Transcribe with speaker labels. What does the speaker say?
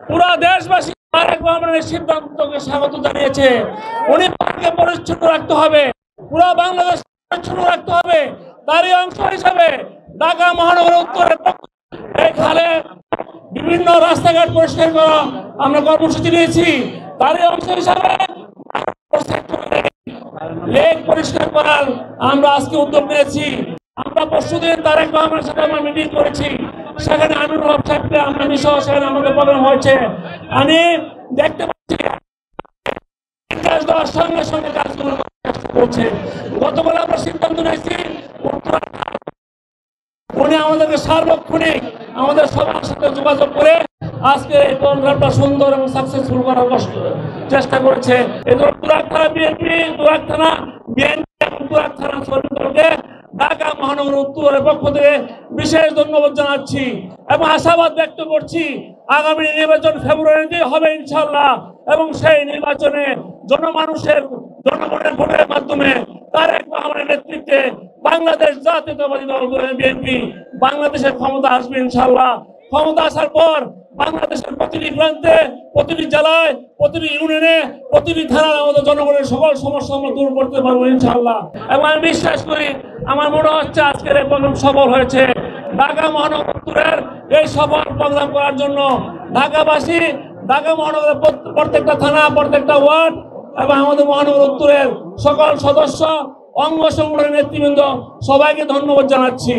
Speaker 1: পুরা দেশবাসী তারেক রহমানের সিদ্ধান্তকে স্বাগত জানিয়েছে। উনি পানিকে পরিচ্ছন্ন রাখতে হবে, পুরা বাংলাদেশ পরিচ্ছন্ন রাখতে হবে। তারই অংশ হিসাবে ঢাকা মহানগর উত্তরের এই খালে বিভিন্ন রাস্তাঘাট পরিষ্কার করা আমরা কর্মসূচি নিয়েছি। তারই অংশ হিসাবে লেক পরিষ্কার করার আমরা আজকে উদ্যোগ নিয়েছি। আমরা পরশুদিন তারেক রহমানের সাথে আমরা মিটিং করেছি, সেখানে আমিনুল হক সাহেবকে আমরা নিঃসহ সেখানে আমাদের প্রোগ্রাম হয়েছে। আমি দেখতে পাচ্ছি কাজ দেওয়ার সঙ্গে সঙ্গে কাজগুলো চেষ্টা করছে। গতকাল আমরা সিদ্ধান্ত নিয়েছি উনি আমাদেরকে সার্বক্ষণিক আমাদের সবার সাথে যোগাযোগ করে আজকে এই প্রোগ্রামটা সুন্দর এবং সাকসেসফুল করার চেষ্টা করেছে। এই জন্য তুরাগ থানা বিএনপি, তুরাগ থানা বিএনপি এবং তুরাগ থানা শ্রমিকদেরকে ঢাকা মহানগর উত্তরের পক্ষ থেকে বিশেষ ধন্যবাদ জানাচ্ছি এবং আশাবাদ ব্যক্ত করছি আগামী নির্বাচন ফেব্রুয়ারিতে হবে ইনশাআল্লাহ, এবং সেই নির্বাচনে জনগণের ভোটের মাধ্যমে তারেক রহমানের নেতৃত্বে বাংলাদেশ জাতীয়তাবাদী দল বিএনপি বাংলাদেশের ক্ষমতা আসবে ইনশাআল্লাহ। ক্ষমতা আসার পর বাংলাদেশের প্রতিটি প্রান্তে, প্রতিটি জেলায়, প্রতিটি ইউনিয়নে, প্রতিটি থানায় আমাদের জনগণের সকল সমস্যা আমরা দূর করতে পারবো ইনশাআল্লাহ। এবং আমি বিশ্বাস করি, আমার মনে হচ্ছে আজকের এই প্রোগ্রাম সফল হয়েছে। ঢাকা মহানগর উত্তরের এই সফল প্রোগ্রাম করার জন্য ঢাকাবাসী, ঢাকা মহানগরের প্রত্যেকটা থানা, প্রত্যেকটা ওয়ার্ড এবং আমাদের মহানগর উত্তরের সকল সদস্য, অঙ্গ সংগঠনের নেতৃবৃন্দ সবাইকে ধন্যবাদ জানাচ্ছি।